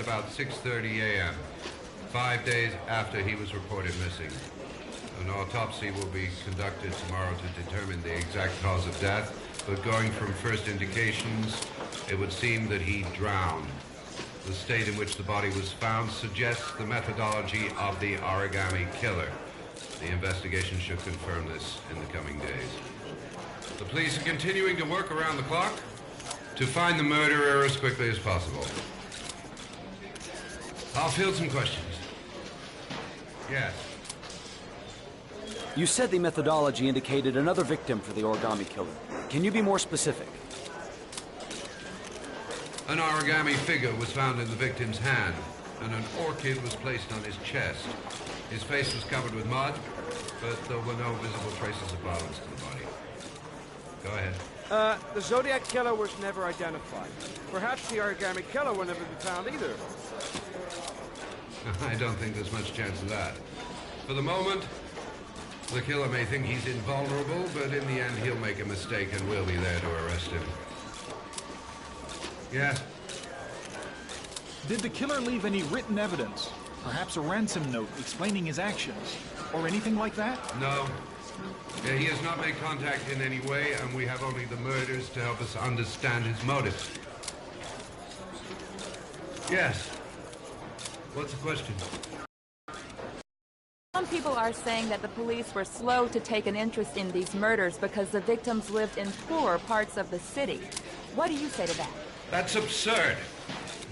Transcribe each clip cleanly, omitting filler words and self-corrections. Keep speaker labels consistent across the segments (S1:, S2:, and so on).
S1: About 6:30 a.m., 5 days after he was reported missing. An autopsy will be conducted tomorrow to determine the exact cause of death, but going from first indications, it would seem that he drowned. The state in which the body was found suggests the methodology of the origami killer. The investigation should confirm this in the coming days. The police are continuing to work around the clock to find the murderer as quickly as possible. I'll field some questions. Yes.
S2: You said the methodology indicated another victim for the origami killer. Can you be more specific?
S1: An origami figure was found in the victim's hand, and an orchid was placed on his chest. His face was covered with mud, but there were no visible traces of violence to the body. Go ahead.
S3: The Zodiac killer was never identified. Perhaps the origami killer will never be found either.
S1: I don't think there's much chance of that. For the moment, the killer may think he's invulnerable, but in the end he'll make a mistake and we'll be there to arrest him. Yes?
S4: Did the killer leave any written evidence? Perhaps a ransom note explaining his actions? Or anything like that?
S1: No. He has not made contact in any way, and we have only the murders to help us understand his motives. Yes. What's the question?
S5: Some people are saying that the police were slow to take an interest in these murders because the victims lived in poorer parts of the city. What do you say to that?
S1: That's absurd.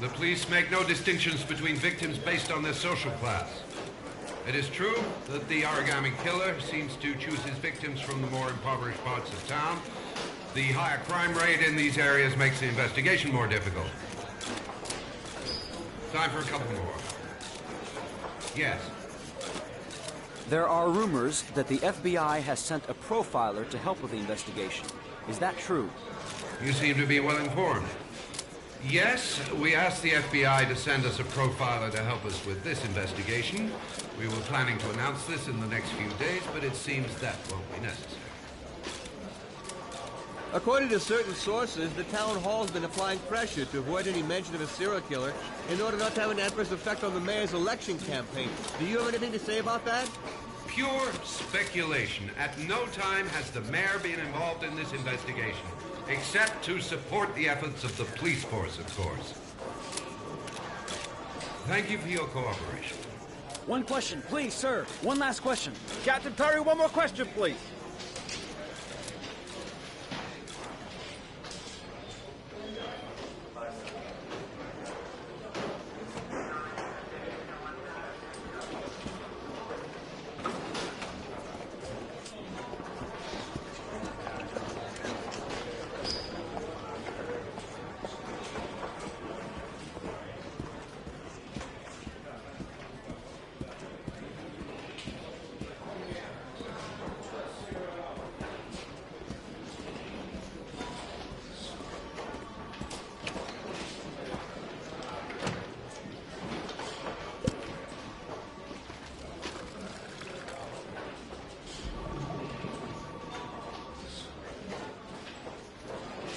S1: The police make no distinctions between victims based on their social class. It is true that the origami killer seems to choose his victims from the more impoverished parts of town. The higher crime rate in these areas makes the investigation more difficult. Time for a couple more. Yes.
S2: There are rumors that the FBI has sent a profiler to help with the investigation. Is that true?
S1: You seem to be well informed. Yes, we asked the FBI to send us a profiler to help us with this investigation. We were planning to announce this in the next few days, but it seems that won't be necessary.
S6: According to certain sources, the town hall's been applying pressure to avoid any mention of a serial killer in order not to have an adverse effect on the mayor's election campaign. Do you have anything to say about that?
S1: Pure speculation. At no time has the mayor been involved in this investigation, except to support the efforts of the police force, of course. Thank you for your cooperation.
S2: One question, please, sir. One last question.
S3: Captain Perry, one more question, please.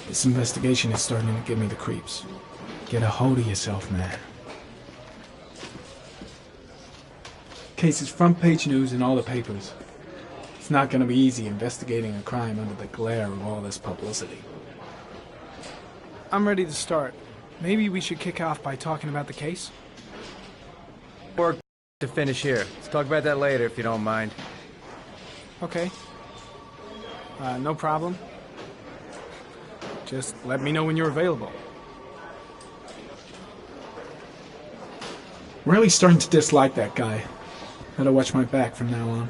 S7: This investigation is starting to give me the creeps. Get a hold of yourself, man. Case is front page news in all the papers. It's not going to be easy investigating a crime under the glare of all this publicity.
S8: I'm ready to start. Maybe we should kick off by talking about the case?
S9: Or to finish here. Let's talk about that later if you don't mind.
S8: Okay. No problem. Just let me know when you're available.
S7: Really starting to dislike that guy. Better watch my back from now on.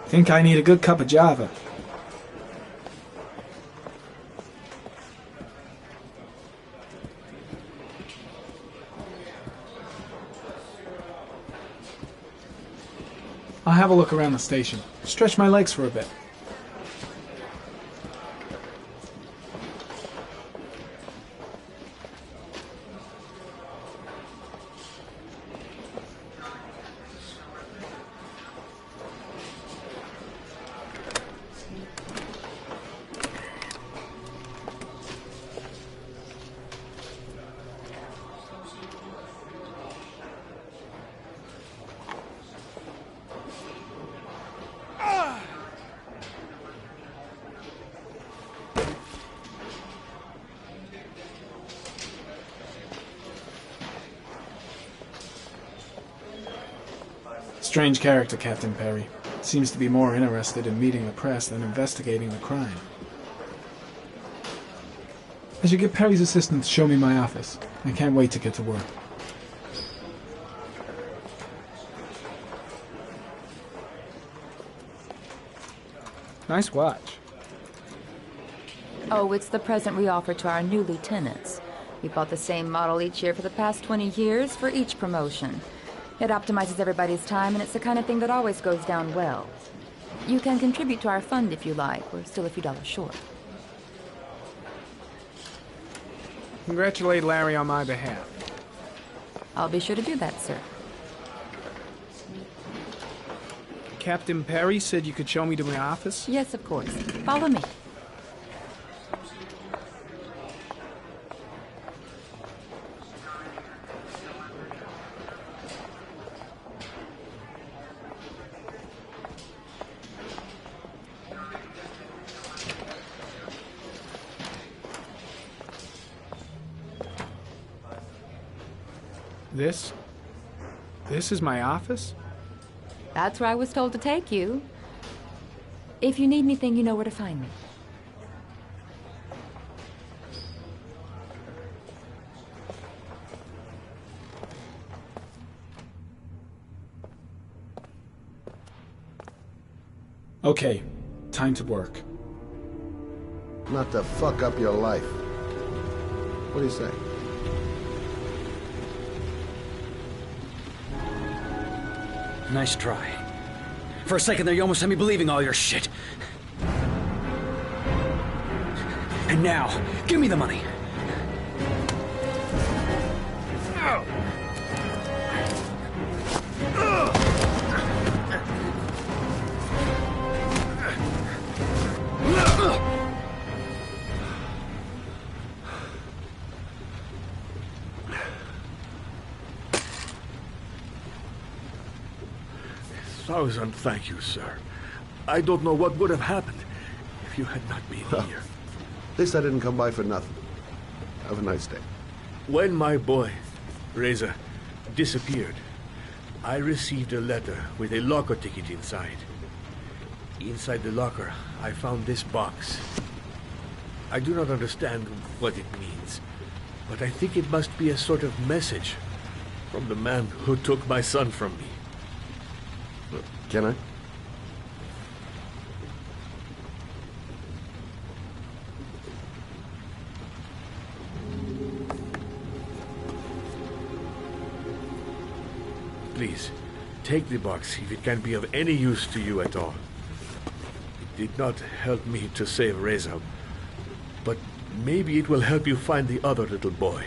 S7: Think I need a good cup of Java. I'll have a look around the station. Stretch my legs for a bit. Strange character, Captain Perry. Seems to be more interested in meeting the press than investigating the crime. I should get Perry's assistant to show me my office. I can't wait to get to work.
S8: Nice watch.
S5: Oh, it's the present we offer to our new lieutenants. We bought the same model each year for the past 20 years for each promotion. It optimizes everybody's time, and it's the kind of thing that always goes down well. You can contribute to our fund if you like. We're still a few dollars short.
S8: Congratulate Larry on my behalf.
S5: I'll be sure to do that, sir.
S8: Captain Perry said you could show me to my office?
S5: Yes, of course. Follow me.
S8: This is my office?
S5: That's where I was told to take you. If you need anything, you know where to find me.
S7: Okay, time to work.
S10: Not to fuck up your life. What do you say?
S2: Nice try. For a second there, you almost had me believing all your shit. And now, give me the money.
S11: Thousand thank you, sir. I don't know what would have happened if you had not been here.
S10: At least I didn't come by for nothing. Have a nice day.
S11: When my boy, Reza, disappeared, I received a letter with a locker ticket inside. Inside the locker, I found this box. I do not understand what it means, but I think it must be a sort of message from the man who took my son from me.
S10: Can I?
S11: Please, take the box if it can be of any use to you at all. It did not help me to save Reza, but maybe it will help you find the other little boy.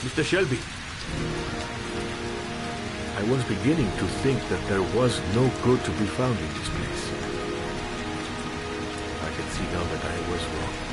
S11: Mr. Shelby, I was beginning to think that there was no good to be found in this place. I can see now that I was wrong.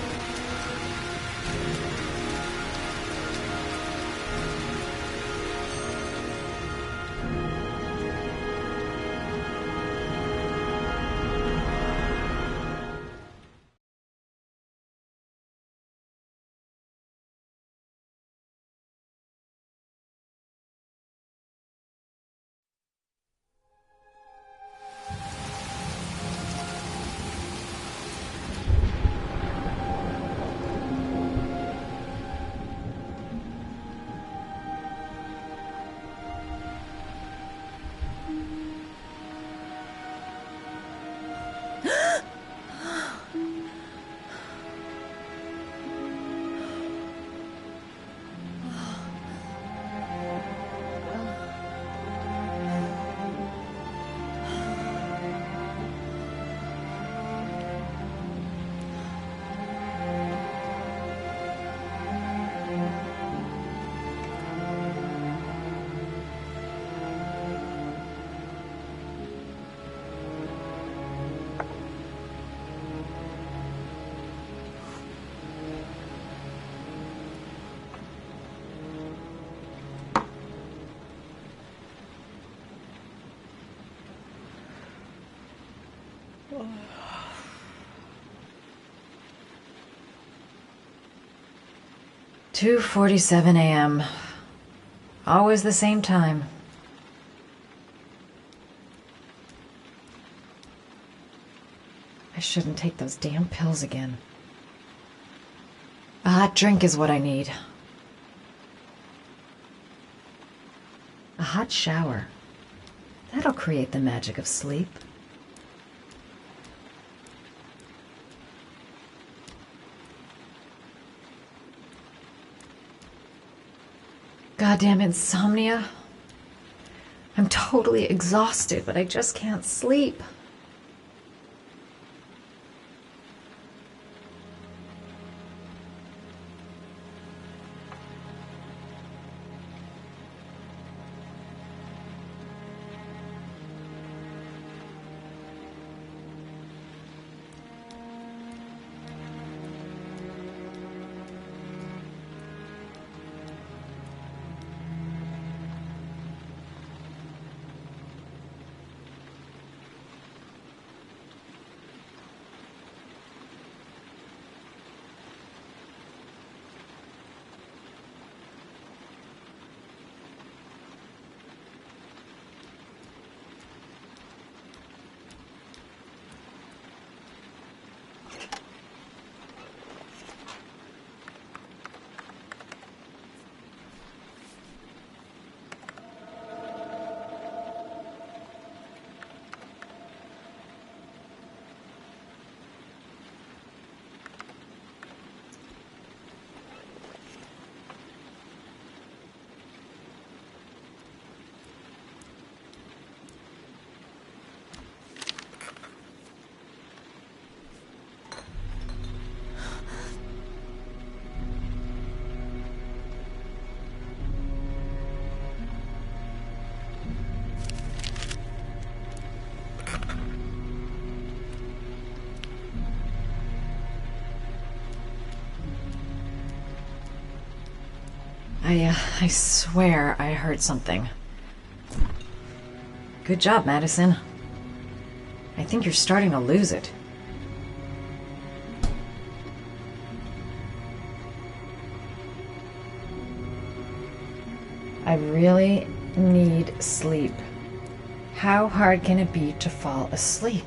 S12: 2:47 a.m. Always the same time. I shouldn't take those damn pills again. A hot drink is what I need. A hot shower. That'll create the magic of sleep. Goddamn insomnia. I'm totally exhausted, but I just can't sleep. I swear I heard something. Good job, Madison. I think you're starting to lose it. I really need sleep. How hard can it be to fall asleep?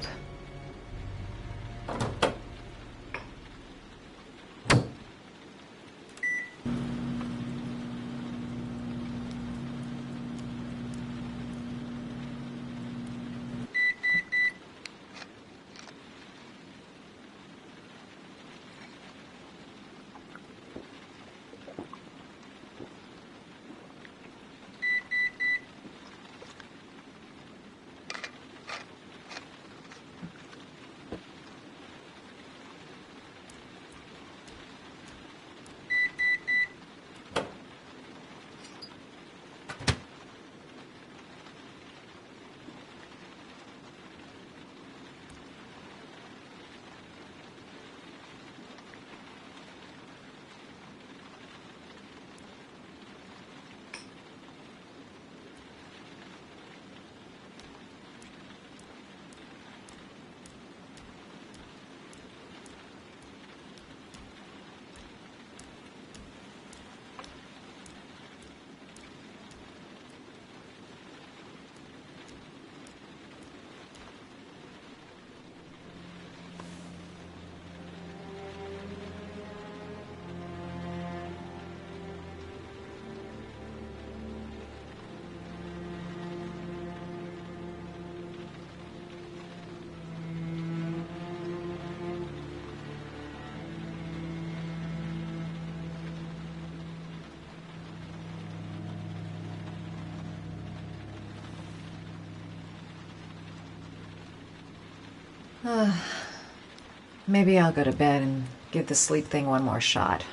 S12: Maybe I'll go to bed and give the sleep thing one more shot.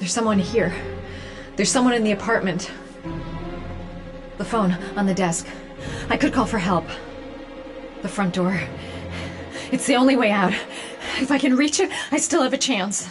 S12: There's someone here. There's someone in the apartment. The phone on the desk. I could call for help. The front door. It's the only way out. If I can reach it, I still have a chance.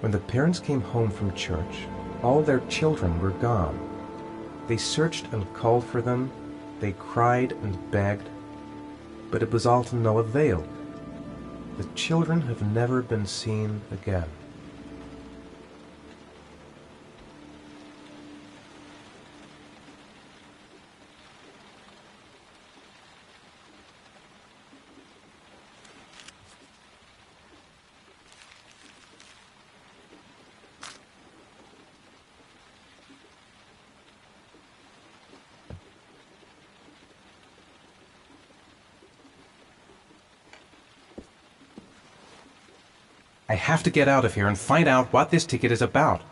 S13: When the parents came home from church, all their children were gone. They searched and called for them, they cried and begged, but it was all to no avail. The children have never been seen again. I have to get out of here and find out what this ticket is about.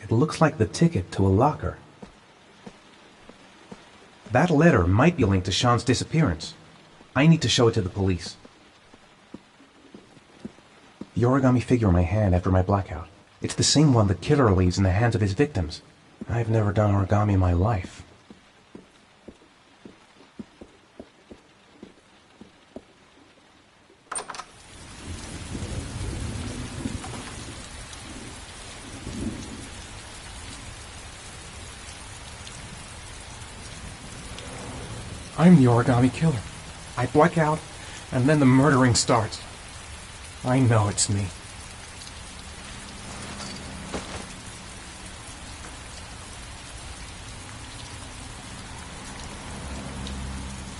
S13: It looks like the ticket to a locker. That letter might be linked to Sean's disappearance. I need to show it to the police. The origami figure in my hand after my blackout. It's the same one the killer leaves in the hands of his victims. I've never done origami in my life. I'm the origami killer. I black out, and then the murdering starts. I know it's me.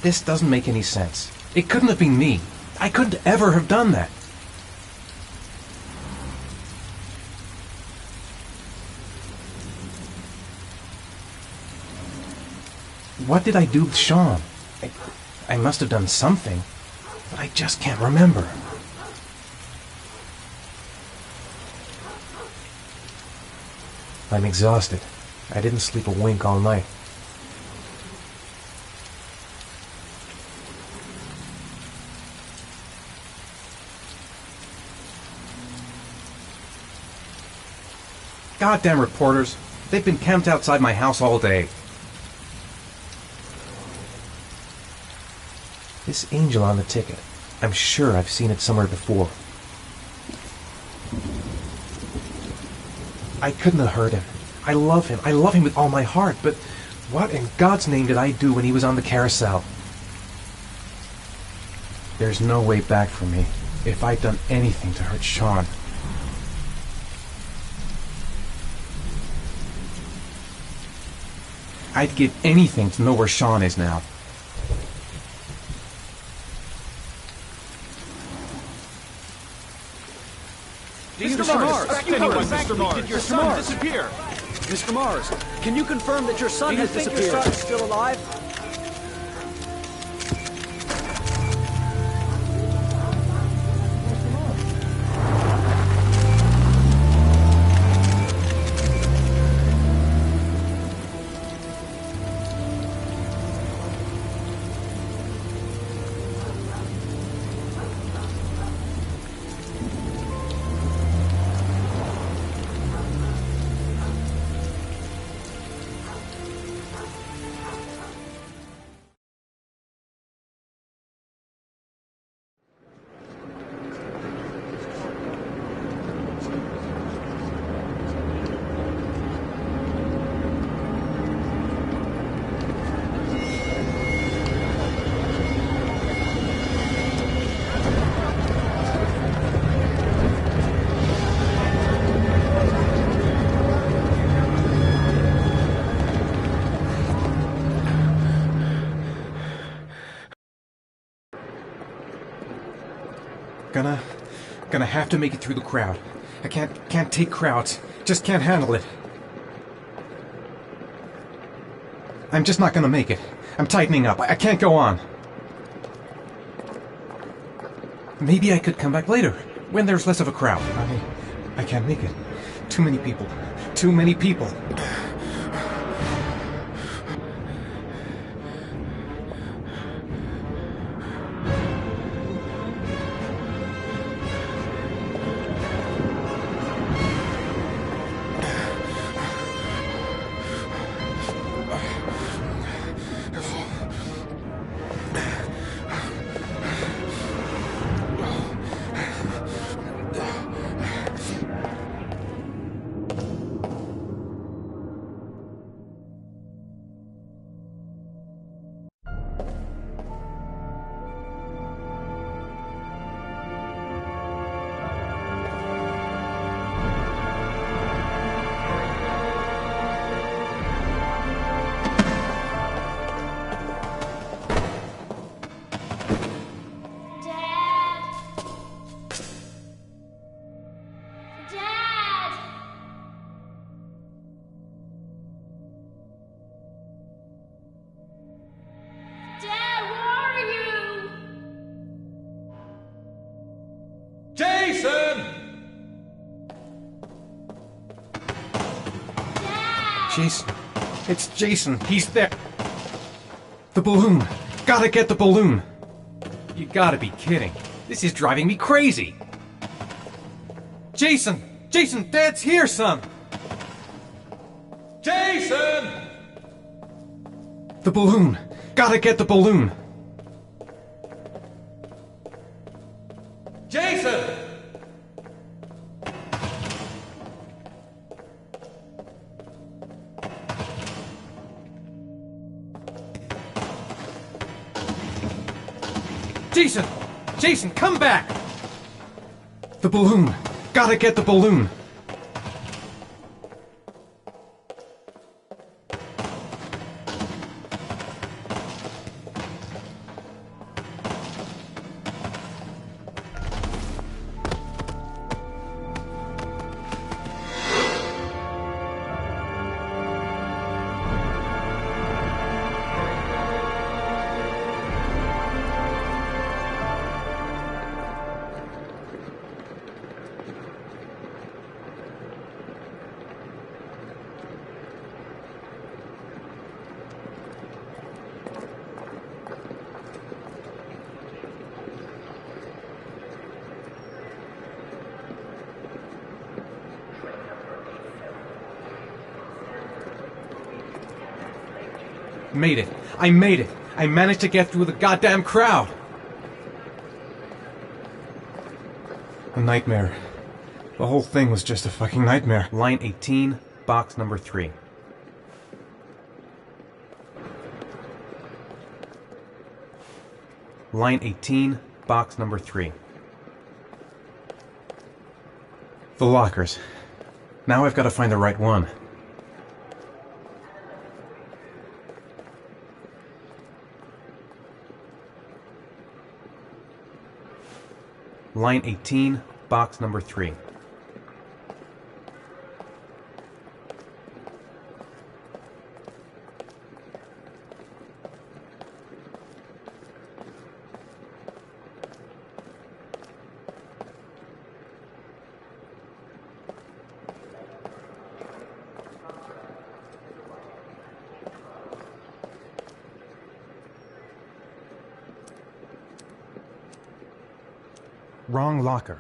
S13: This doesn't make any sense. It couldn't have been me. I couldn't ever have done that. What did I do with Sean? I must have done something, but I just can't remember. I'm exhausted. I didn't sleep a wink all night. Goddamn reporters. They've been camped outside my house all day. This angel on the ticket. I'm sure I've seen it somewhere before. I couldn't have hurt him. I love him. I love him with all my heart. But what in God's name did I do when he was on the carousel? There's no way back for me if I'd done anything to hurt Sean. I'd give anything to know where Sean is now.
S2: Mr. Mars, did your son disappear? Mr. Mars, can you confirm that your son has disappeared? Do you think your son is still alive?
S13: Gonna have to make it through the crowd. I can't take crowds. Just can't handle it. I'm just not gonna make it. I'm tightening up. I can't go on. Maybe I could come back later, when there's less of a crowd. I can't make it. Too many people. Too many people. Jason. It's Jason. He's there. The balloon. Gotta get the balloon. You gotta be kidding. This is driving me crazy. Jason! Jason, Dad's here, son! Jason! The balloon. Gotta get the balloon. Jason! Jason! Jason, come back! The balloon. Gotta get the balloon. Made it. I made it. I managed to get through the goddamn crowd. A nightmare. The whole thing was just a fucking nightmare. Line 18, box number 3. Line 18, box number 3. The lockers. Now I've got to find the right one. Line 18, box number 3. Wrong locker.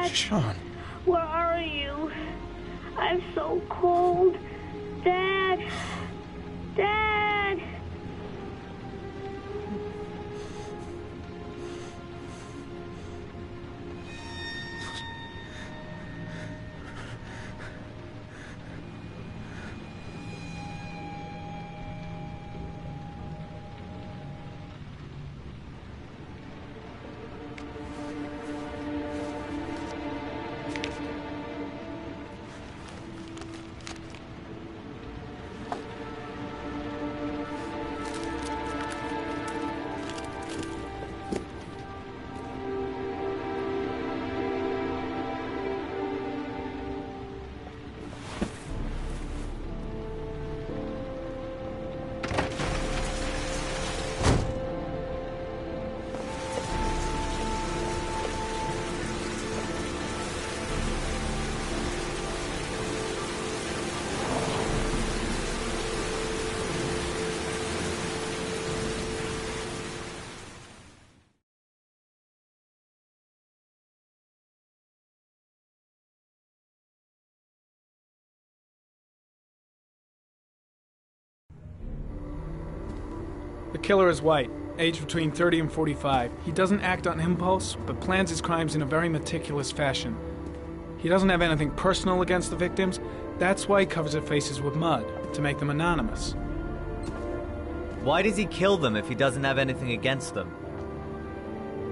S14: Dad?
S7: Sean.
S14: Where are you? I'm so cold. Dad! Dad!
S8: The killer is white, aged between 30 and 45. He doesn't act on impulse, but plans his crimes in a very meticulous fashion. He doesn't have anything personal against the victims. That's why he covers their faces with mud, to make them anonymous.
S9: Why does he kill them if he doesn't have anything against them?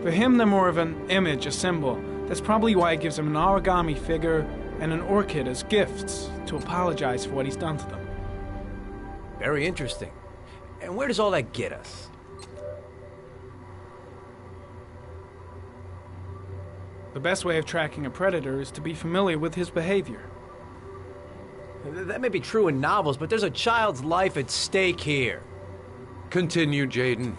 S8: For him, they're more of an image, a symbol. That's probably why he gives them an origami figure and an orchid as gifts to apologize for what he's done to them.
S15: Very interesting. And where does all that get us?
S8: The best way of tracking a predator is to be familiar with his behavior.
S15: That may be true in novels, but there's a child's life at stake here.
S1: Continue, Jaden.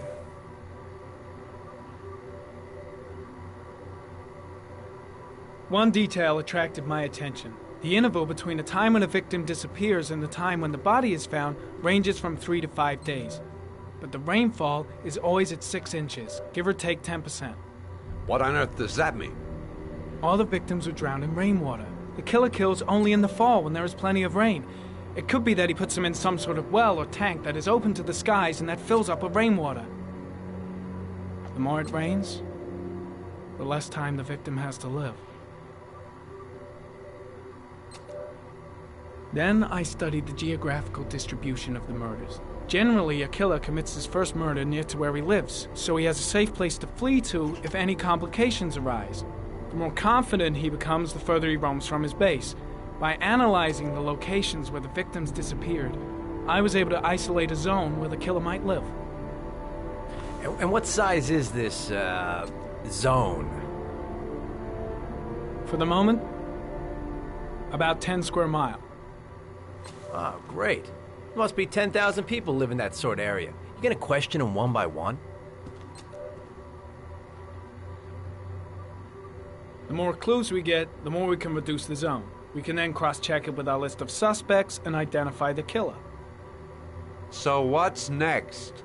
S8: One detail attracted my attention. The interval between the time when a victim disappears and the time when the body is found ranges from 3 to 5 days. But the rainfall is always at 6 inches, give or take 10%.
S1: What on earth does that mean?
S8: All the victims were drowned in rainwater. The killer kills only in the fall when there is plenty of rain. It could be that he puts them in some sort of well or tank that is open to the skies and that fills up with rainwater. The more it rains, the less time the victim has to live. Then I studied the geographical distribution of the murders. Generally, a killer commits his first murder near to where he lives, so he has a safe place to flee to if any complications arise. The more confident he becomes, the further he roams from his base. By analyzing the locations where the victims disappeared, I was able to isolate a zone where the killer might live.
S15: And what size is this, zone?
S8: For the moment, about 10 square miles.
S15: Oh, great. There must be 10,000 people live in that sort of area. You gonna question them one by one?
S8: The more clues we get, the more we can reduce the zone. We can then cross-check it with our list of suspects and identify the killer.
S1: So what's next?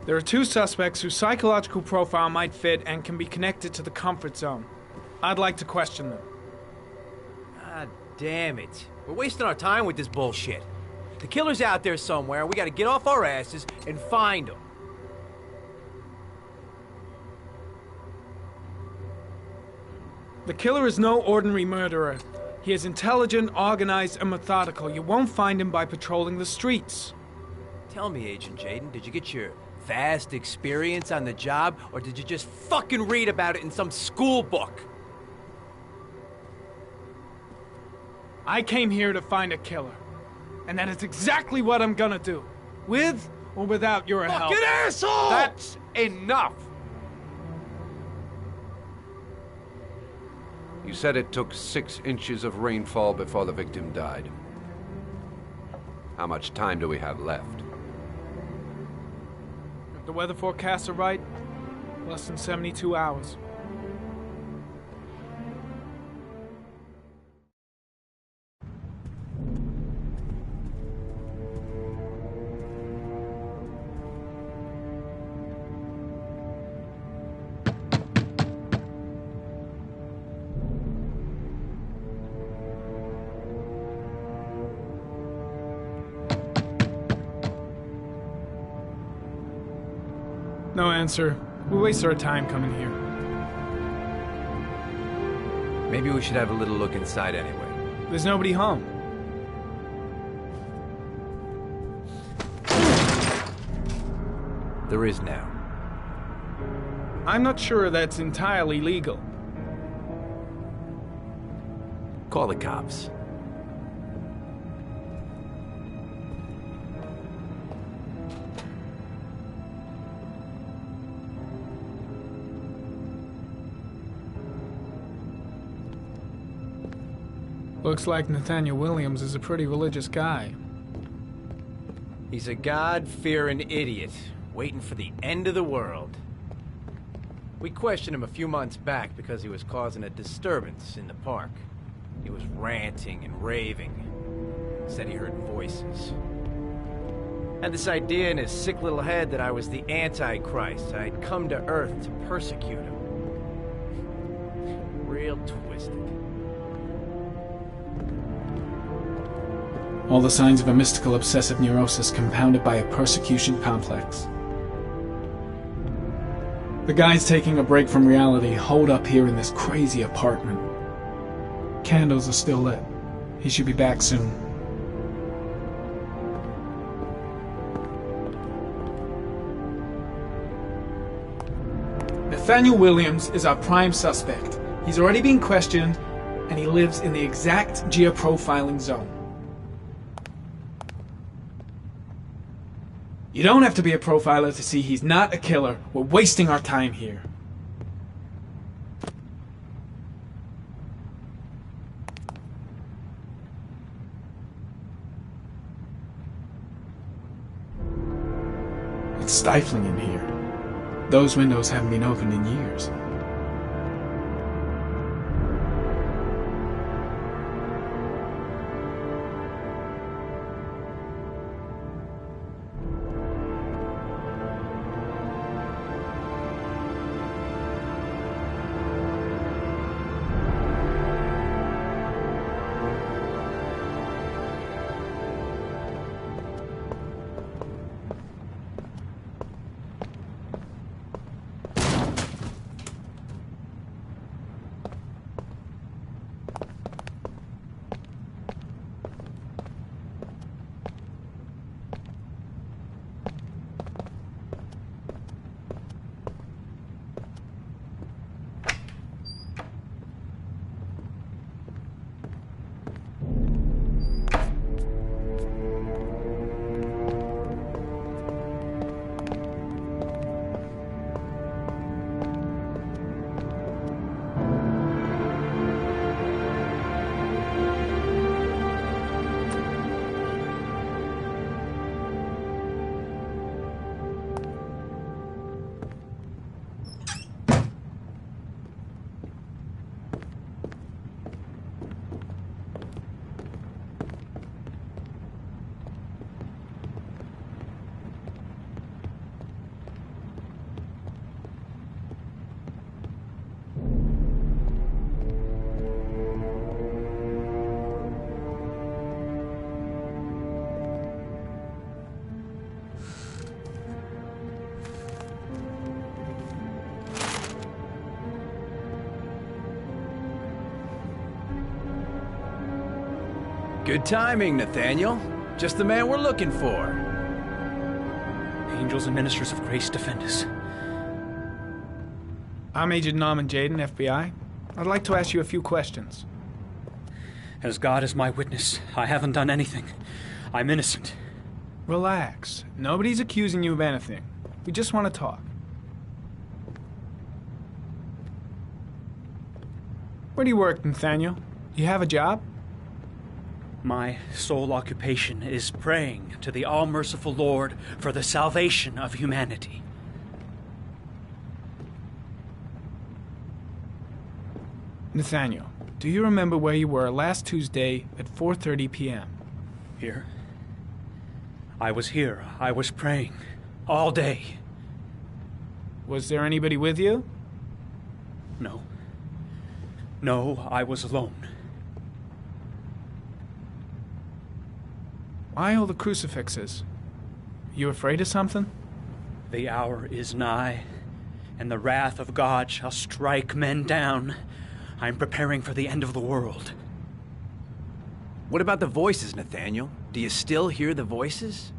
S8: There are 2 suspects whose psychological profile might fit and can be connected to the comfort zone. I'd like to question them.
S15: God damn it. We're wasting our time with this bullshit. The killer's out there somewhere, we gotta get off our asses and find him.
S8: The killer is no ordinary murderer. He is intelligent, organized, and methodical. You won't find him by patrolling the streets.
S15: Tell me, Agent Jaden, did you get your vast experience on the job, or did you just fucking read about it in some school book?
S8: I came here to find a killer. And that is exactly what I'm gonna do. With or without your help.
S15: Fucking asshole!
S1: That's enough! You said it took 6 inches of rainfall before the victim died. How much time do we have left?
S8: If the weather forecasts are right, less than 72 hours. No answer. We wasted our time coming here.
S15: Maybe we should have a little look inside anyway.
S8: There's nobody home.
S15: There is now.
S8: I'm not sure that's entirely legal.
S15: Call the cops.
S8: Looks like Nathaniel Williams is a pretty religious guy.
S15: He's a God-fearing idiot, waiting for the end of the world. We questioned him a few months back because he was causing a disturbance in the park. He was ranting and raving. Said he heard voices. Had this idea in his sick little head that I was the Antichrist. I'd come to Earth to persecute him. Real twisted.
S7: All the signs of a mystical obsessive neurosis compounded by a persecution complex. The guy's taking a break from reality, holed up here in this crazy apartment. Candles are still lit. He should be back soon. Nathaniel Williams is our prime suspect. He's already been questioned, and he lives in the exact geoprofiling zone. You don't have to be a profiler to see he's not a killer. We're wasting our time here. It's stifling in here. Those windows haven't been opened in years.
S15: Good timing, Nathaniel. Just the man we're looking for.
S2: Angels and ministers of grace defend us.
S8: I'm Agent Norman Jaden, FBI. I'd like to ask you a few questions.
S2: As God is my witness, I haven't done anything. I'm innocent.
S8: Relax. Nobody's accusing you of anything. We just want to talk. Where do you work, Nathaniel? You have a job?
S2: My sole occupation is praying to the all-merciful Lord for the salvation of humanity.
S8: Nathaniel, do you remember where you were last Tuesday at 4:30 p.m.?
S2: Here? I was here. I was praying. All day.
S8: Was there anybody with you?
S2: No. No, I was alone.
S8: Why all the crucifixes? You afraid of something?
S16: The hour is nigh, and the wrath of God shall strike men down. I'm preparing for the end of the world.
S15: What about the voices, Nathaniel? Do you still hear the voices?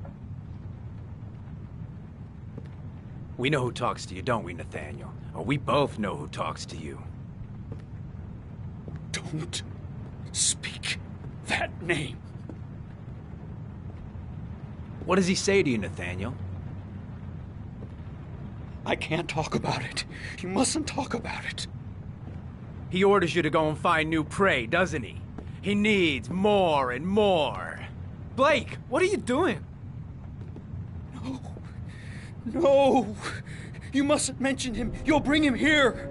S15: We know who talks to you, don't we, Nathaniel? Or we both know who talks to you.
S16: Don't speak that name.
S15: What does he say to you, Nathaniel?
S16: I can't talk about it. You mustn't talk about it.
S15: He orders you to go and find new prey, doesn't he? He needs more and more.
S8: Blake, what are you doing?
S16: No. No! You mustn't mention him. You'll bring him here.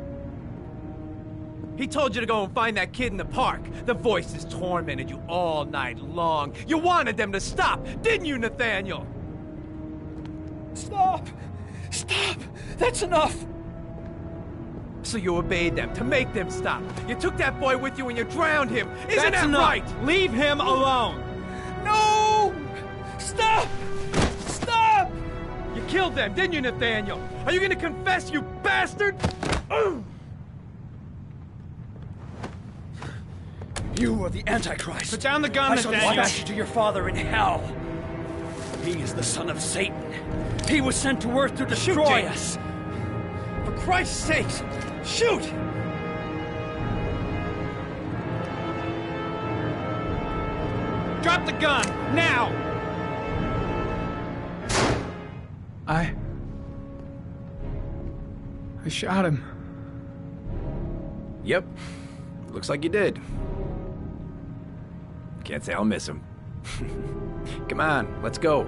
S15: He told you to go and find that kid in the park. The voices tormented you all night long. You wanted them to stop, didn't you, Nathaniel?
S16: Stop! Stop! That's enough!
S15: So you obeyed them to make them stop. You took that boy with you and you drowned him. Isn't that right?
S8: Leave him alone.
S16: No! Stop! Stop!
S15: You killed them, didn't you, Nathaniel? Are you gonna confess, you bastard?
S16: You are the Antichrist.
S8: Put down the gun,
S16: I shall
S8: Nathaniel.
S16: dispatch you to your father in hell. He is the son of Satan. He was sent to earth to destroy us. For Christ's sake, shoot!
S8: Drop the gun, now!
S7: I shot him.
S15: Yep. Looks like you did. Can't say I'll miss him. Come on, let's go.